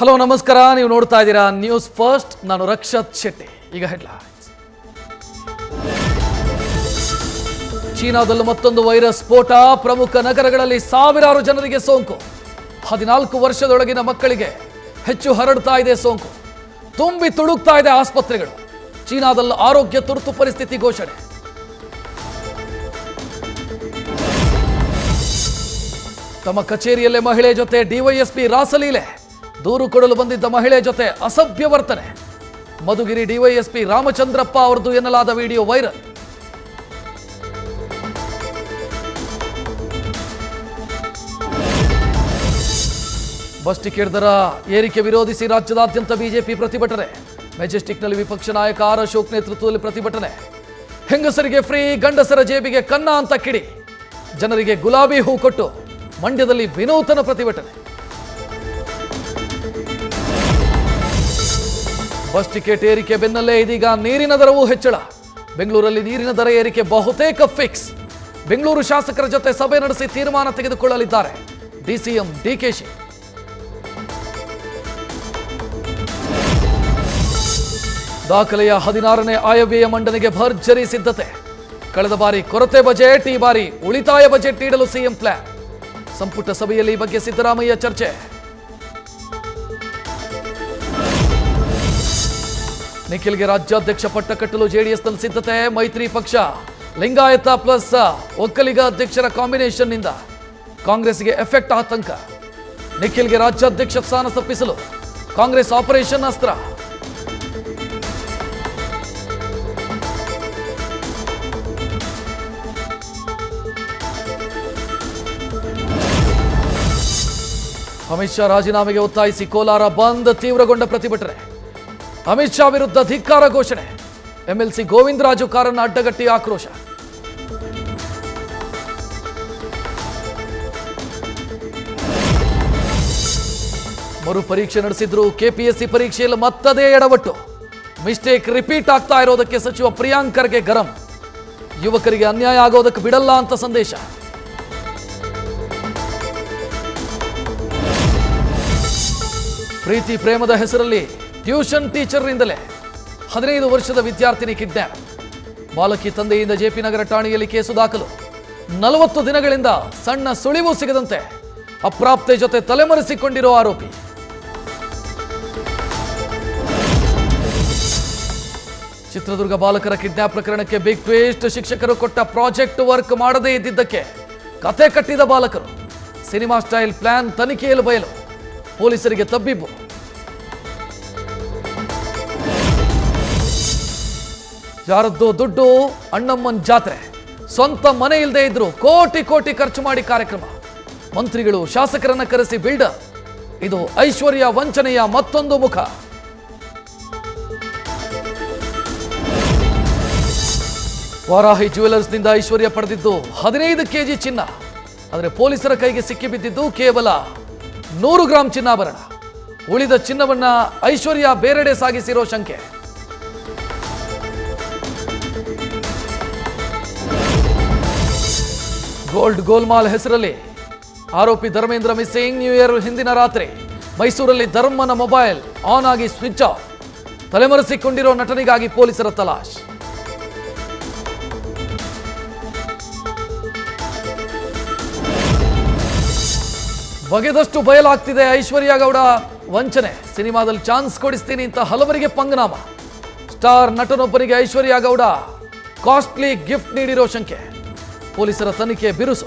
Hello ನಮಸ್ಕಾರ, ನೀವು ನೋಡ್ತಾ ಇದ್ದೀರಾ ನ್ಯೂಸ್ ಫಸ್ಟ್. ನಾನು ರಕ್ಷತ್ ಶೆಟ್ಟಿ. ಈಗ ಹೆಡ್ಲೈನ್ಸ್. ಚೀನಾದಲ್ಲಿ ಮತ್ತೊಂದು ವೈರಸ್ ಸ್ಫೋಟ. ಪ್ರಮುಖ ನಗರಗಳಲ್ಲಿ ಸಾವಿರಾರು ಜನರಿಗೆ ಸೋಂಕು. 14 ವರ್ಷದೊಳಗಿನ ಮಕ್ಕಳಿಗೆ ಹೆಚ್ಚು ಹರಡ್ತಾ ಇದೆ ಸೋಂಕು. ತುಂಬಿ ತುಳುಕ್ತಾ ಇದೆ ಆಸ್ಪತ್ರೆಗಳು. ಚೀನಾದಲ್ಲಿ ಆರೋಗ್ಯ ತುರ್ತು ಪರಿಸ್ಥಿತಿ ಘೋಷಣೆ. ತಮ್ಮ ಕಚೇರಿಯಲ್ಲೇ ಮಹಿಳೆ ಜೊತೆ ಡಿವೈಎಸ್ಪಿ ರಾಸಲೀಲೆ. ದೂರು ಕೊಡಲು ಬಂದಿದ್ದ ಮಹಿಳೆ ಜೊತೆ ಅಸಭ್ಯ ವರ್ತನೆ. ಮಧುಗಿರಿ ಡಿವೈಎಸ್ಪಿ ರಾಮಚಂದ್ರಪ್ಪ ಅವರದು ಎನ್ನಲಾದ ವಿಡಿಯೋ ವೈರಲ್. ಬಸ್ ಟಿಕೆಟ್ ದರ ಏರಿಕೆ ವಿರೋಧಿಸಿ ರಾಜ್ಯದಾದ್ಯಂತ ಬಿಜೆಪಿ ಪ್ರತಿಭಟನೆ. ಮೆಜೆಸ್ಟಿಕ್ನಲ್ಲಿ ವಿಪಕ್ಷ ನಾಯಕ ಆರ್ ಅಶೋಕ್ ನೇತೃತ್ವದಲ್ಲಿ ಪ್ರತಿಭಟನೆ. ಹೆಂಗಸರಿಗೆ ಫ್ರೀ, ಗಂಡಸರ ಜೇಬಿಗೆ ಕನ್ನ ಅಂತ ಕಿಡಿ. ಜನರಿಗೆ ಗುಲಾಬಿ ಹೂ ಕೊಟ್ಟು ಮಂಡ್ಯದಲ್ಲಿ ವಿನೂತನ ಪ್ರತಿಭಟನೆ. ಬಸ್ ಟಿಕೆಟ್ ಏರಿಕೆ ಬೆನ್ನಲ್ಲೇ ಇದೀಗ ನೀರಿನ ದರವೂ ಹೆಚ್ಚಳ. ಬೆಂಗಳೂರಲ್ಲಿ ನೀರಿನ ದರ ಏರಿಕೆ ಬಹುತೇಕ ಫಿಕ್ಸ್. ಬೆಂಗಳೂರು ಶಾಸಕರ ಜೊತೆ ಸಭೆ ನಡೆಸಿ ತೀರ್ಮಾನ ತೆಗೆದುಕೊಳ್ಳಲಿದ್ದಾರೆ ಡಿಸಿಎಂ ಡಿಕೆಶಿ. ದಾಖಲೆಯ 16ನೇ ಆಯವ್ಯಯ ಮಂಡನೆಗೆ ಭರ್ಜರಿ ಸಿದ್ಧತೆ. ಕಳೆದ ಬಾರಿ ಕೊರತೆ ಬಜೆಟ್, ಈ ಬಾರಿ ಉಳಿತಾಯ ಬಜೆಟ್ ನೀಡಲು ಸಿಎಂ ಪ್ಲಾನ್. ಸಂಪುಟ ಸಭೆಯಲ್ಲಿ ಈ ಬಗ್ಗೆ ಸಿದ್ದರಾಮಯ್ಯ ಚರ್ಚೆ. ನಿಖಿಲ್ಗೆ ರಾಜ್ಯಾಧ್ಯಕ್ಷ ಪಟ್ಟ ಕಟ್ಟಲು ಜೆಡಿಎಸ್ನಲ್ಲಿ ಸಿದ್ಧತೆ. ಮೈತ್ರಿ ಪಕ್ಷ ಲಿಂಗಾಯತ ಪ್ಲಸ್ ಒಕ್ಕಲಿಗ ಅಧ್ಯಕ್ಷರ ಕಾಂಬಿನೇಷನ್ನಿಂದ ಕಾಂಗ್ರೆಸ್ಗೆ ಎಫೆಕ್ಟ್ ಆತಂಕ. ನಿಖಿಲ್ಗೆ ರಾಜ್ಯಾಧ್ಯಕ್ಷ ಸ್ಥಾನ ತಪ್ಪಿಸಲು ಕಾಂಗ್ರೆಸ್ ಆಪರೇಷನ್ ಅಸ್ತ್ರ. ಅಮಿತ್ ಶಾ ರಾಜೀನಾಮೆಗೆ ಒತ್ತಾಯಿಸಿ ಕೋಲಾರ ಬಂದ್. ತೀವ್ರಗೊಂಡ ಪ್ರತಿಭಟನೆ. ಅಮಿತ್ ಶಾ ವಿರುದ್ಧ ಧಿಕ್ಕಾರ ಘೋಷಣೆ. ಎಂಎಲ್ಸಿ ಗೋವಿಂದರಾಜು ಕಾರನ್ನು ಅಡ್ಡಗಟ್ಟಿ ಆಕ್ರೋಶ. ಮರು ಪರೀಕ್ಷೆ ನಡೆಸಿದ್ರು ಕೆಪಿಎಸ್ಸಿ ಪರೀಕ್ಷೆಯಲ್ಲಿ ಮತ್ತದೇ ಎಡವಟ್ಟು. ಮಿಸ್ಟೇಕ್ ರಿಪೀಟ್ ಆಗ್ತಾ ಇರೋದಕ್ಕೆ ಸಚಿವ ಪ್ರಿಯಾಂಕ್ ಖರ್ಗೆ ಗರಂ. ಯುವಕರಿಗೆ ಅನ್ಯಾಯ ಆಗೋದಕ್ಕೆ ಬಿಡಲ್ಲ ಅಂತ ಸಂದೇಶ. ಪ್ರೀತಿ ಪ್ರೇಮದ ಹೆಸರಲ್ಲಿ ಟ್ಯೂಷನ್ ಟೀಚರ್ನಿಂದಲೇ 15 ವರ್ಷದ ವಿದ್ಯಾರ್ಥಿನಿ ಕಿಡ್ನ್ಯಾಪ್. ಬಾಲಕಿ ತಂದೆಯಿಂದ ಜೆಪಿ ನಗರ ಠಾಣೆಯಲ್ಲಿ ಕೇಸು ದಾಖಲು. 40 ದಿನಗಳಿಂದ ಸಣ್ಣ ಸುಳಿವು ಸಿಗದಂತೆ ಅಪ್ರಾಪ್ತೆ ಜೊತೆ ತಲೆಮರೆಸಿಕೊಂಡಿರೋ ಆರೋಪಿ. ಚಿತ್ರದುರ್ಗ ಬಾಲಕರ ಕಿಡ್ನ್ಯಾಪ್ ಪ್ರಕರಣಕ್ಕೆ ಬಿಗ್ ಟ್ವಿಸ್ಟ್. ಶಿಕ್ಷಕರು ಕೊಟ್ಟ ಪ್ರಾಜೆಕ್ಟ್ ವರ್ಕ್ ಮಾಡದೇ ಇದ್ದಿದ್ದಕ್ಕೆ ಕತೆ ಕಟ್ಟಿದ ಬಾಲಕರು. ಸಿನಿಮಾ ಸ್ಟೈಲ್ ಪ್ಲಾನ್ ತನಿಖೆಯಲ್ಲಿ ಬಯಲು. ಪೊಲೀಸರಿಗೆ ತಬ್ಬಿಬ್ಬು. ಯಾರದ್ದೋ ದುಡ್ಡು, ಅಣ್ಣಮ್ಮನ್ ಜಾತ್ರೆ. ಸ್ವಂತ ಮನೆ ಇಲ್ಲದೆ ಇದ್ರು ಕೋಟಿ ಕೋಟಿ ಖರ್ಚು ಮಾಡಿ ಕಾರ್ಯಕ್ರಮ. ಮಂತ್ರಿಗಳು ಶಾಸಕರನ್ನ ಕರೆಸಿ ಬಿಲ್ಡರ್. ಇದು ಐಶ್ವರ್ಯ ವಂಚನೆಯ ಮತ್ತೊಂದು ಮುಖ. ವಾರಾಹಿ ಜ್ಯುವೆಲರ್ಸ್ನಿಂದ ಐಶ್ವರ್ಯ ಪಡೆದಿದ್ದು 15 ಕೆಜಿ ಚಿನ್ನ. ಆದರೆ ಪೊಲೀಸರ ಕೈಗೆ ಸಿಕ್ಕಿಬಿದ್ದಿದ್ದು ಕೇವಲ 100 ಗ್ರಾಂ ಚಿನ್ನಾಭರಣ. ಉಳಿದ ಚಿನ್ನವನ್ನ ಐಶ್ವರ್ಯ ಬೇರೆಡೆ ಸಾಗಿಸಿರೋ ಶಂಕೆ. ಗೋಲ್ಡ್ ಗೋಲ್ಮಾಲ್ ಹೆಸರಲ್ಲಿ ಆರೋಪಿ ಧರ್ಮೇಂದ್ರ ಮಿಸ್ಸಿಂಗ್. ನ್ಯೂ ಇಯರ್ ಹಿಂದಿನ ರಾತ್ರಿ ಮೈಸೂರಲ್ಲಿ ಧರ್ಮನ ಮೊಬೈಲ್ ಆನ್ ಆಗಿ ಸ್ವಿಚ್ ಆಫ್. ತಲೆಮರೆಸಿಕೊಂಡಿರೋ ನಟನಿಗಾಗಿ ಪೊಲೀಸರ ತಲಾಶ್. ಬಗೆದಷ್ಟು ಬಯಲಾಗ್ತಿದೆ ಐಶ್ವರ್ಯ ಗೌಡ ವಂಚನೆ. ಸಿನಿಮಾದಲ್ಲಿ ಚಾನ್ಸ್ ಕೊಡಿಸ್ತೀನಿ ಅಂತ ಹಲವರಿಗೆ ಪಂಗನಾಮ. ಸ್ಟಾರ್ ನಟನೊಬ್ಬರಿಗೆ ಐಶ್ವರ್ಯ ಗೌಡ ಕಾಸ್ಟ್ಲಿ ಗಿಫ್ಟ್ ನೀಡಿರೋ ಶಂಕೆ. ಪೊಲೀಸರ ತನಿಖೆ ಬಿರುಸು.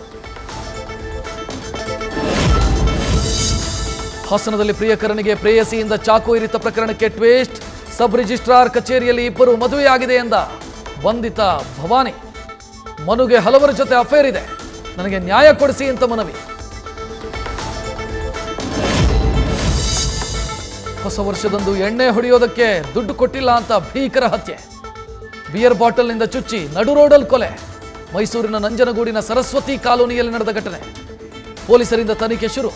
ಹಾಸನದಲ್ಲಿ ಪ್ರಿಯಕರನಿಗೆ ಪ್ರೇಯಸಿಯಿಂದ ಚಾಕು ಇರಿತ ಪ್ರಕರಣಕ್ಕೆ ಟ್ವಿಸ್ಟ್. ಸಬ್ ರಿಜಿಸ್ಟ್ರಾರ್ ಕಚೇರಿಯಲ್ಲಿ ಇಬ್ಬರು ಮದುವೆಯಾಗಿದೆ ಎಂದ ಬಂಧಿತ ಭವಾನಿ. ಮನುಗೆ ಹಲವರ ಜೊತೆ ಅಫೇರ್ ಇದೆ, ನನಗೆ ನ್ಯಾಯ ಕೊಡಿಸಿ ಅಂತ ಮನವಿ. ಹೊಸ ವರ್ಷದಂದು ಎಣ್ಣೆ ಹೊಡೆಯೋದಕ್ಕೆ ದುಡ್ಡು ಕೊಟ್ಟಿಲ್ಲ ಅಂತ ಭೀಕರ ಹತ್ಯೆ. ಬಿಯರ್ ಬಾಟಲ್ನಿಂದ ಚುಚ್ಚಿ ನಡು ರೋಡಲ್ ಕೊಲೆ. ಮೈಸೂರಿನ ನಂಜನಗೂಡಿನ ಸರಸ್ವತಿ ಕಾಲೋನಿಯಲ್ಲಿ ನಡೆದ ಘಟನೆ. ಪೊಲೀಸರಿಂದ ತನಿಖೆ ಶುರು.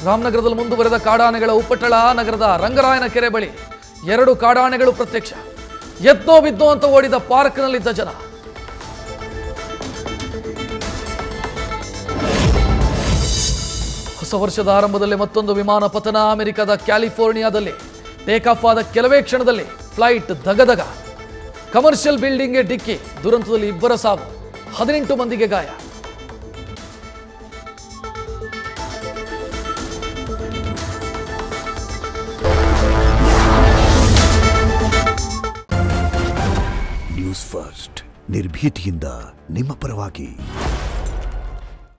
ರಾಮನಗರದಲ್ಲಿ ಮುಂದುವರೆದ ಕಾಡಾನೆಗಳ ಉಪಟಳ. ನಗರದ ರಂಗರಾಯನ ಕೆರೆ ಬಳಿ 2 ಕಾಡಾನೆಗಳು ಪ್ರತ್ಯಕ್ಷ. ಎದ್ದೋ ಬಿದ್ದೋ ಅಂತ ಓಡಿದ ಪಾರ್ಕ್ನಲ್ಲಿದ್ದ ಜನ. ಹೊಸ ವರ್ಷದ ಆರಂಭದಲ್ಲಿ ಮತ್ತೊಂದು ವಿಮಾನ ಪತನ. ಅಮೆರಿಕದ ಕ್ಯಾಲಿಫೋರ್ನಿಯಾದಲ್ಲಿ ಟೇಕ್ ಆಫ್ ಆದ ಕೆಲವೇ ಕ್ಷಣದಲ್ಲಿ ಫ್ಲೈಟ್ ದಗದಗ. ಕಮರ್ಷಿಯಲ್ ಬಿಲ್ಡಿಂಗ್ಗೆ ಡಿಕ್ಕಿ. ದುರಂತದಲ್ಲಿ 2 ಸಾವು, 18 ಮಂದಿಗೆ ಗಾಯ. ನ್ಯೂಸ್ ಫಸ್ಟ್, ನಿರ್ಭೀತಿಯಿಂದ ನಿಮ್ಮ ಪರವಾಗಿ.